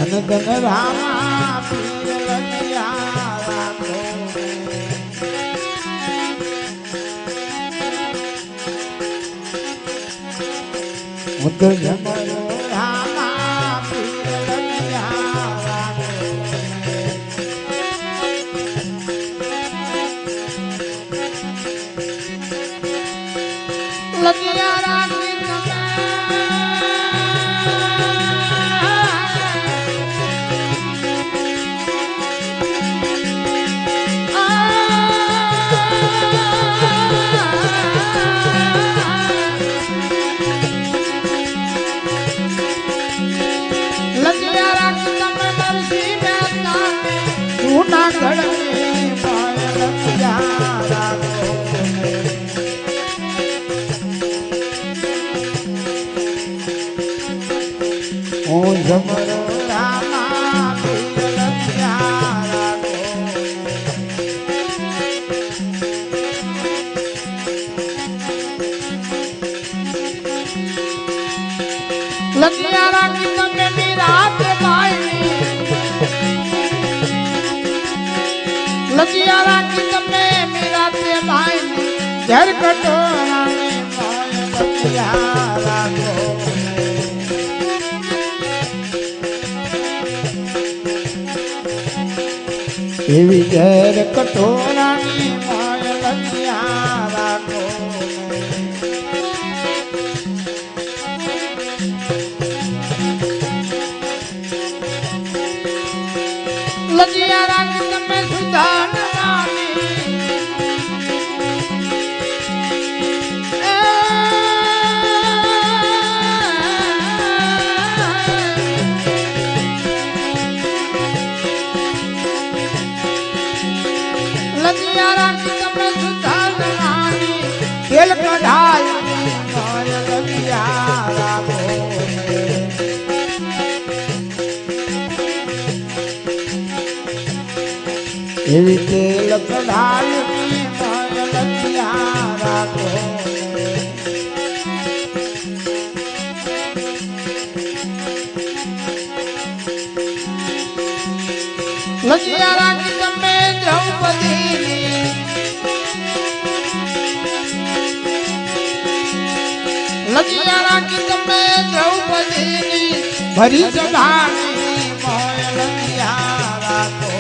ધન ધન રામા પીર લખિયા રાખો મુદ જમરો રામા પીર લખિયા રાખો લખિયા રાખી જમરો રામા પીર લખિયા રાખો લખિયા રાખી તમે નિરાત ભાઈ લખિયા રાખી તમે નિરાતે ભાઈ ઝર કટોરાને લખિયા રાખો એવી ઝેર કટોરાની માય લખિયા રાખો લખિયા રાખી તમે સુધારવાની લખિયા રાખી તમે સુધારવાની તેલ કઢાયની માય લખિયા રાખો એવી તેલ કઢાયની માય લખિયા રાખો લખિયા રાખી તમે દ્રૌપદીની લખિયા રાખી તમે દ્રૌપદીની ભરી સભાની મોય લખિયા રાખો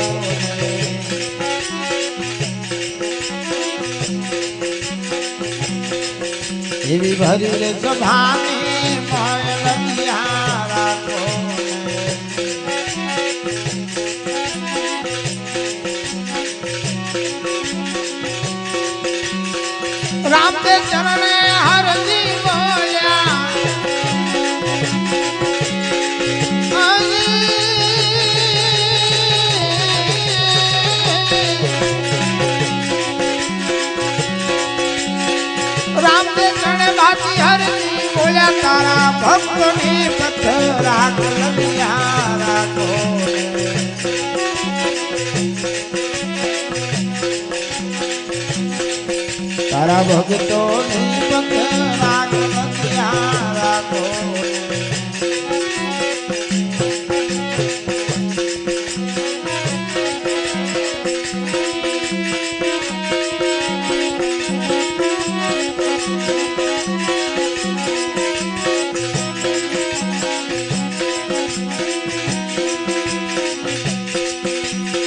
એવી ભરી રે સભાની મોય લખિયા રાખો राम के चरण हरदी बोया राम के चरण भाती हरदी बोया तारा भक्त में पत्थर राख लखिया राखो तारा भक्तो ની પંથ રાગ લખિયા રાખો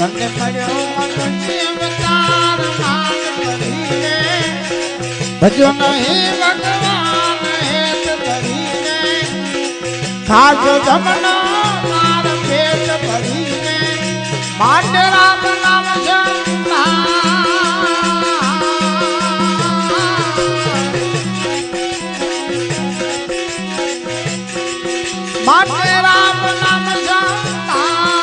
તને મળ્યો મનુષ્ય અવતાર માન કરીને ભજો નહીં ભગવાન હેત કરીને ખાજો જમનો માર પેટ ભરીને માંડ રામ નામ જપના માંડ રામ નામ જપના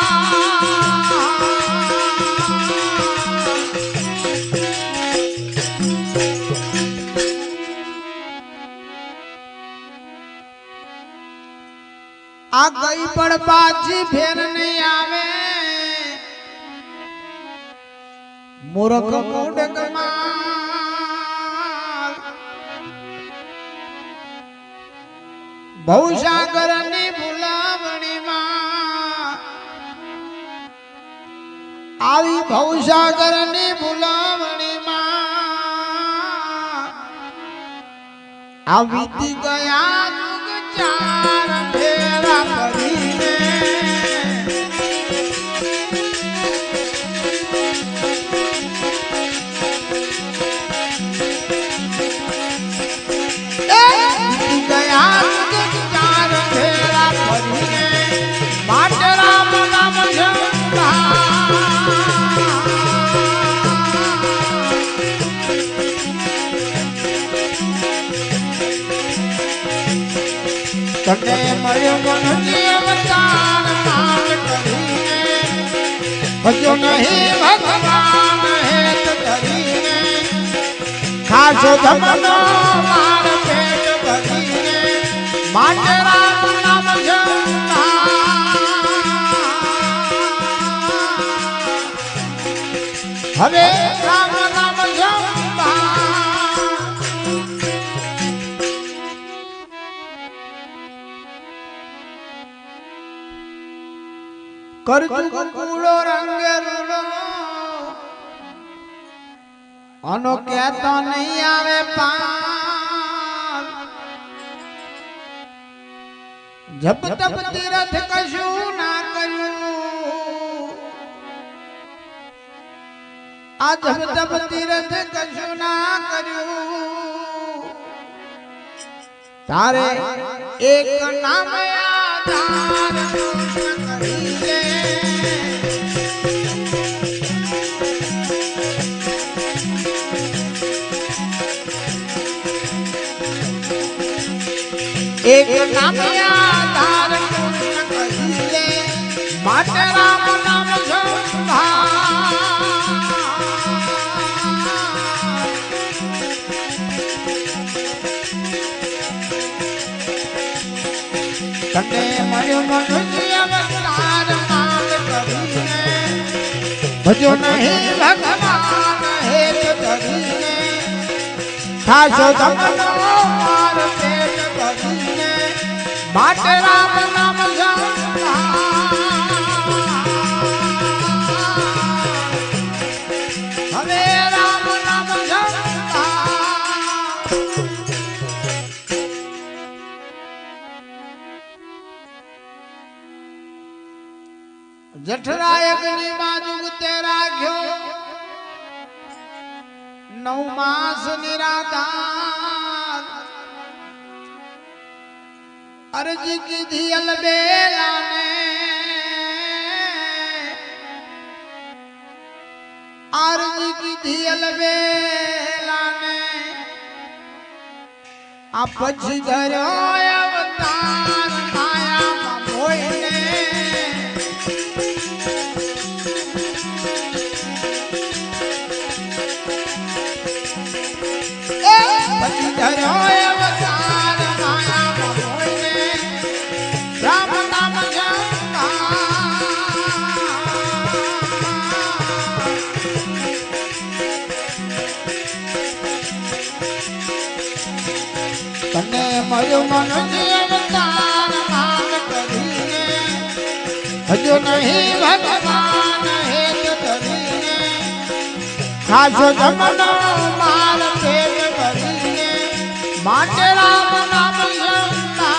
आ गई पण पाछी फेर नहीं आवे मूर्ख मूढ़ ભવસાગરની ભૂલાવણીમાં આવી ભવસાગરની ભૂલાવણીમાં આ વીતી ગયા યુગ ચાર ફેરા ફરીને તને મળ્યો મનુષ્ય અવતાર માંગ કરીને ભજો નહીં ભગવાન હેત ધરીને ખાસો જમનો માર પેટ ભરીને માટે રામ નામ જપતા હવે રામ નામ જપતા કરજુ કુકુડો રંગે રૂડો અનો કહેતો નહીં આવે પાર જપ તપ તીરથ કશું ના કર્યું આ જપ તપ તીરથ કશું ના કર્યું તારે એક નામ આધાર એક નામ આધાર પૂર્ણ કહીએ માટે રામ નામ જપતા તને મળ્યો મનુષ્ય અવતાર માંગ કરીને ભજો નહીં ભગવાન હેત ધરીને ખાસો જમનો માર પેટ ભરીને માટે રામ નામ જપતા હવે રામ નામ જપતા જઠરાય અગ્નિ માં જુગતે રાખ્યો 9 માસ નિરાધાર અરજી કીધી અલબેલાને અરજી કીધી અલબેલાને આ પછી ધર્યો અવતાર માયામાં મોઈને પછી ધર્યો અવતાર માયામાં મોઈને રામ નામ જપતા તને મળ્યો મનુષ્ય અવતાર માંગ કરીને હજુ નહીં ભગવાન હેત ધરીને ખાસો જમનો માર પેટ ભરીને માટે રામ નામ જપતા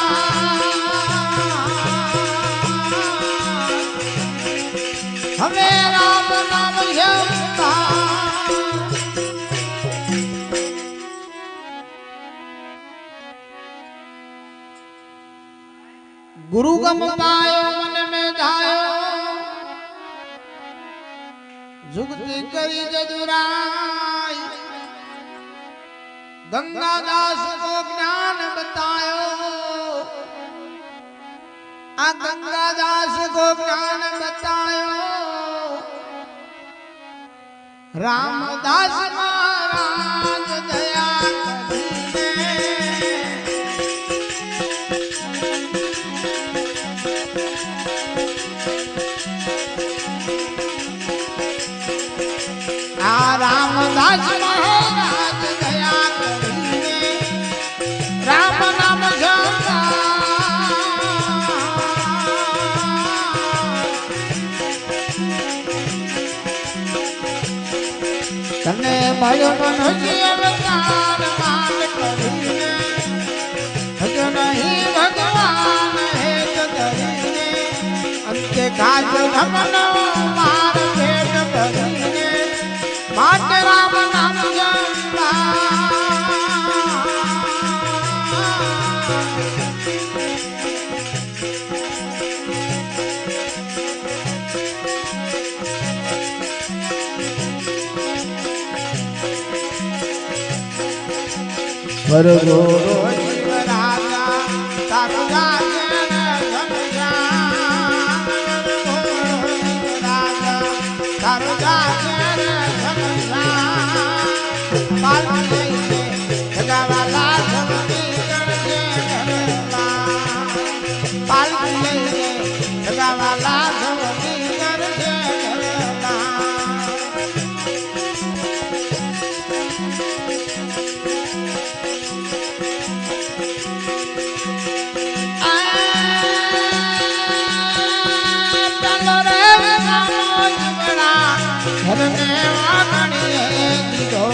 હવે રામ નામ જપતા गुरु गम पायो मन में धायो जुगती करी जदुराई गंगादास को ज्ञान बतायो आ गंगादास को ज्ञान बतायो रामदास महाराज दया रामदास महाराज दया કરીને રામ નામ જપતા તને મળ્યો મનુષ્ય અવતાર માન કરીને હજો નહીં ભગવાન હેત ધરીને અંતે કાજ ધમનો માર પેટ ભરીને માટે રામ નામ જપા ભરગો જીવ રાજા તારું રાજ્ય ઘનશ્યામ રાજા તારું રાજ્ય ઘનશ્યામ પાલકી લઈને જગાવાલા જમતી ગણજે ઘરમાં પાલકી લઈને જગાવાલા જમતી ગણજે ઘરમાં ઘરને વાગણીએ દીધો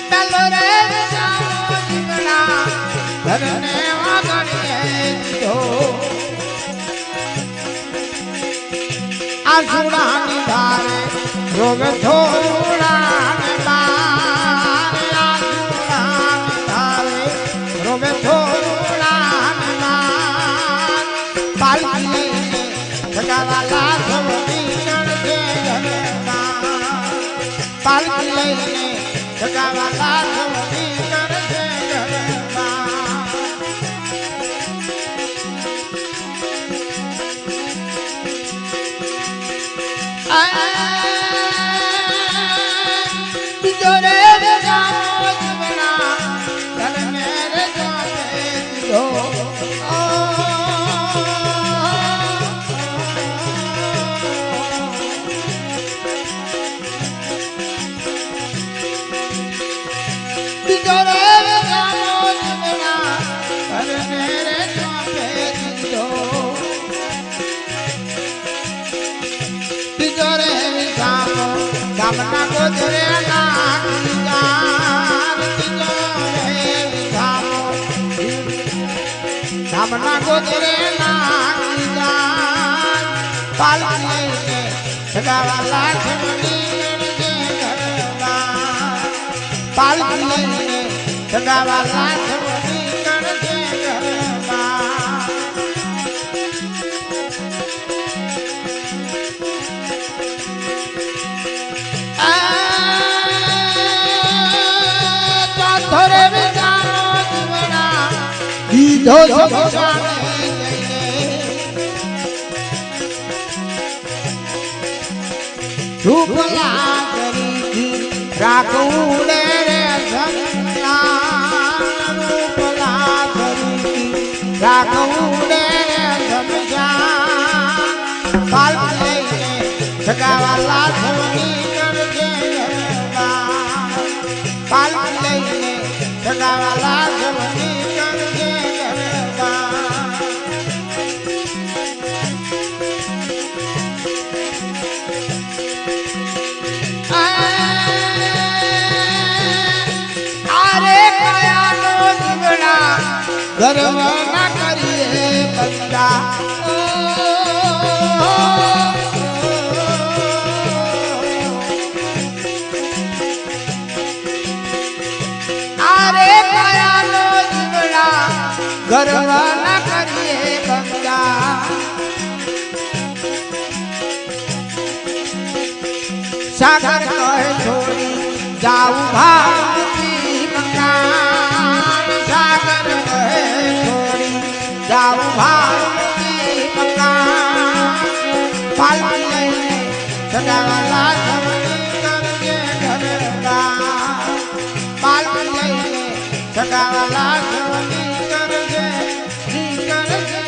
પેલો રે જામો જીવડા ઘરને વાગણીએ દીધો આ સુડાની ધારે રોગ થોડાને જગાવાલા જમતી ગણજે ઘરમાં પાલકી લઈને જગાવાલા જમતી ગણજે ઘરમાં બીજો રે જામો જીવડા ઘરને રે જોતે દીધો ગામના ગોધરે નાખી જાન તિજોરે વિધામો ગામના ગોધરે નાખી જાન પાલકી લઈને જગાવાલા જમતી ગણજે ઘરમાં પાલકી લઈને જગાવાલા જમતી ગણજે ઘરમાં દીધો સમજાને જઈને રૂપલા કરીથી રાખવું રે સમજાન રૂપલા કરીથી રાખવું રે સમજાન પાલકી લઈને જગાવાલા જમતી ગણજે ઘરમાં પાલકી લઈને જગાવાલા જમતી ગર્વ ના કરીએ બંદા આરે કયાનો જીવડા ગર્વ ના કરીએ બંદા સાગર કહે છોડી જાઉં ભાવતી મકાન સાગર જાઉં ભાવતી મકાન પાલકી લઈને જગાવાલા જમતી ગણજે ઘરમાં પાલકી લઈને જગાવાલા જમતી ગણજે ઘરમાં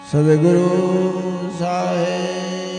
સદગુરુ સાહેબ